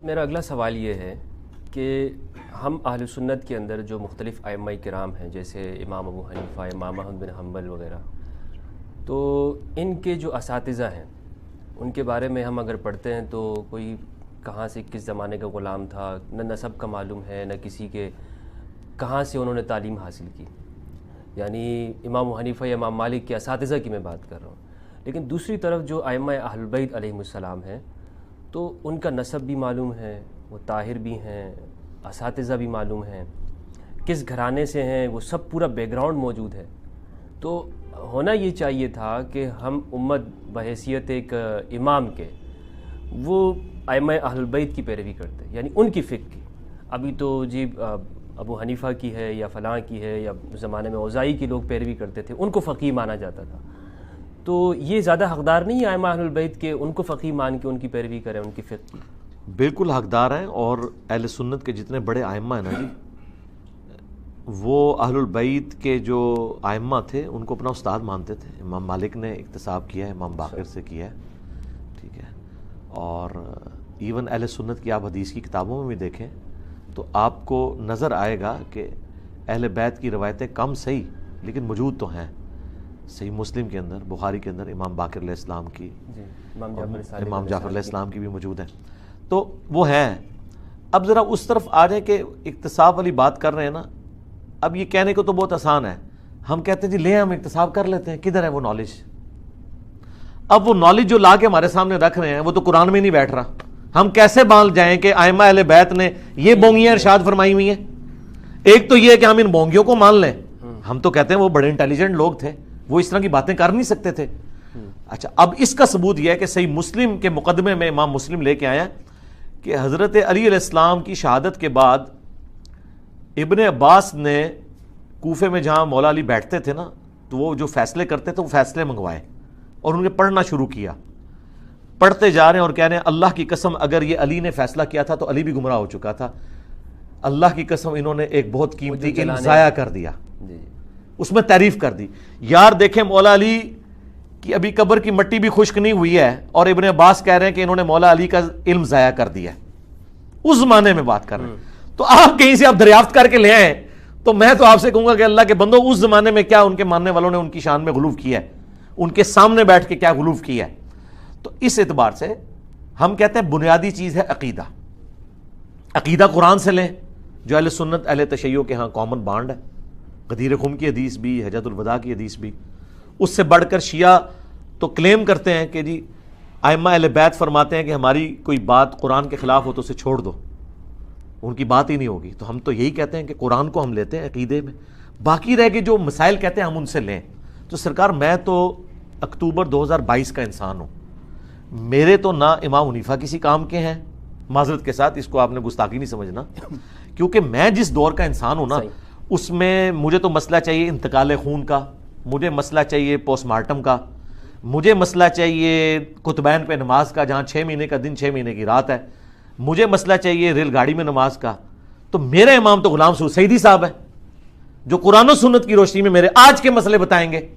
میرا اگلا سوال یہ ہے کہ ہم اہل سنت کے اندر جو مختلف ائمہ کرام ہیں، جیسے امام ابو حنیفہ، امام احمد بن حنبل وغیرہ، تو ان کے جو اساتذہ ہیں ان کے بارے میں ہم اگر پڑھتے ہیں تو کوئی کہاں سے کس زمانے کا غلام تھا، نہ نسب کا معلوم ہے، نہ کسی کے کہاں سے انہوں نے تعلیم حاصل کی. یعنی امام ابو حنیفہ یا امام مالک کے اساتذہ کی میں بات کر رہا ہوں. لیکن دوسری طرف جو ائمہ اہل البیت علیہم السلام ہیں تو ان کا نسب بھی معلوم ہے، وہ طاہر بھی ہیں، اساتذہ بھی معلوم ہیں، کس گھرانے سے ہیں وہ سب پورا بیک گراؤنڈ موجود ہے. تو ہونا یہ چاہیے تھا کہ ہم امت بحیثیت ایک امام کے وہ ائمہ اہل البیت کی پیروی کرتے، یعنی ان کی فقہ کی. ابھی تو جی ابو حنیفہ کی ہے یا فلاں کی ہے، یا زمانے میں اوزاعی کی لوگ پیروی کرتے تھے، ان کو فقیہ مانا جاتا تھا. تو یہ زیادہ حقدار نہیں ہے ائمہ اہل البیت کے ان کو فقیہ مان کے ان کی پیروی کریں، ان کی فقہ کی؟ بالکل حقدار ہیں. اور اہل سنت کے جتنے بڑے ائمہ ہیں نا جی، وہ اہل البیت کے جو ائمہ تھے ان کو اپنا استاد مانتے تھے. امام مالک نے اکتساب کیا ہے، امام باقر سے کیا ہے، ٹھیک ہے. اور ایون اہل سنت کی آپ حدیث کی کتابوں میں بھی دیکھیں تو آپ کو نظر آئے گا کہ اہل بیت کی روایتیں کم صحیح لیکن موجود تو ہیں. صحیح مسلم کے اندر، بخاری کے اندر امام باقر علیہ السلام کی، امام جعفر علیہ السلام کی بھی موجود ہیں، تو وہ ہیں. اب ذرا اس طرف آ جائیں کہ اکتساب والی بات کر رہے ہیں نا. اب یہ کہنے کو تو بہت آسان ہے، ہم کہتے ہیں جی لیں ہم اکتساب کر لیتے ہیں. کدھر ہے وہ نالج؟ اب وہ نالج جو لا کے ہمارے سامنے رکھ رہے ہیں وہ تو قرآن میں نہیں بیٹھ رہا. ہم کیسے مان جائیں کہ ائمہ اہل بیت نے یہ بونگیاں ارشاد فرمائی ہوئی ہیں؟ ایک تو یہ ہے کہ ہم ان بونگیوں کو مان لیں. ہم تو کہتے ہیں وہ بڑے انٹیلیجنٹ لوگ تھے، وہ اس طرح کی باتیں کر نہیں سکتے تھے. اچھا، اب اس کا ثبوت یہ ہے کہ صحیح مسلم کے مقدمے میں امام مسلم لے کے آیا کہ حضرت علی علیہ السلام کی شہادت کے بعد ابن عباس نے کوفے میں جہاں مولا علی بیٹھتے تھے نا، تو وہ جو فیصلے کرتے تھے وہ فیصلے منگوائے اور ان کے پڑھنا شروع کیا. پڑھتے جا رہے ہیں اور کہہ رہے ہیں اللہ کی قسم اگر یہ علی نے فیصلہ کیا تھا تو علی بھی گمراہ ہو چکا تھا. اللہ کی قسم انہوں نے ایک بہت قیمتی علم ضائع کر دیا. اس میں تعریف کر دی. یار دیکھیں مولا علی کی ابھی قبر کی مٹی بھی خشک نہیں ہوئی ہے اور ابن عباس کہہ رہے ہیں کہ انہوں نے مولا علی کا علم ضائع کر دیا. اس زمانے میں بات کر رہے ہیں. تو آپ کہیں سے آپ دریافت کر کے لے آئیں تو میں تو آپ سے کہوں گا کہ اللہ کے بندو اس زمانے میں کیا ان کے ماننے والوں نے ان کی شان میں غلو کیا ہے، ان کے سامنے بیٹھ کے کیا غلو کیا ہے. تو اس اعتبار سے ہم کہتے ہیں بنیادی چیز ہے عقیدہ. عقیدہ قرآن سے لیں جو اہل سنت اہل تشیع کے ہاں کامن بانڈ ہے. غدیر خم کی حدیث بھی، حجۃ الوداع کی حدیث بھی. اس سے بڑھ کر شیعہ تو کلیم کرتے ہیں کہ جی ائمہ اہل بیت فرماتے ہیں کہ ہماری کوئی بات قرآن کے خلاف ہو تو اسے چھوڑ دو، ان کی بات ہی نہیں ہوگی. تو ہم تو یہی کہتے ہیں کہ قرآن کو ہم لیتے ہیں عقیدے میں، باقی رہ کے جو مسائل کہتے ہیں ہم ان سے لیں. تو سرکار میں تو اکتوبر 2022 کا انسان ہوں. میرے تو نہ امام حنیفہ کسی کام کے ہیں، معذرت کے ساتھ اس کو آپ نے گستاخی نہیں سمجھنا، کیونکہ میں جس دور کا انسان ہوں نا اس میں مجھے تو مسئلہ چاہیے انتقال خون کا، مجھے مسئلہ چاہیے پوسٹ مارٹم کا، مجھے مسئلہ چاہیے قطبین پہ نماز کا جہاں 6 مہینے کا دن 6 مہینے کی رات ہے، مجھے مسئلہ چاہیے ریل گاڑی میں نماز کا. تو میرے امام تو غلام سعود سعیدی صاحب ہے جو قرآن و سنت کی روشنی میں میرے آج کے مسئلے بتائیں گے.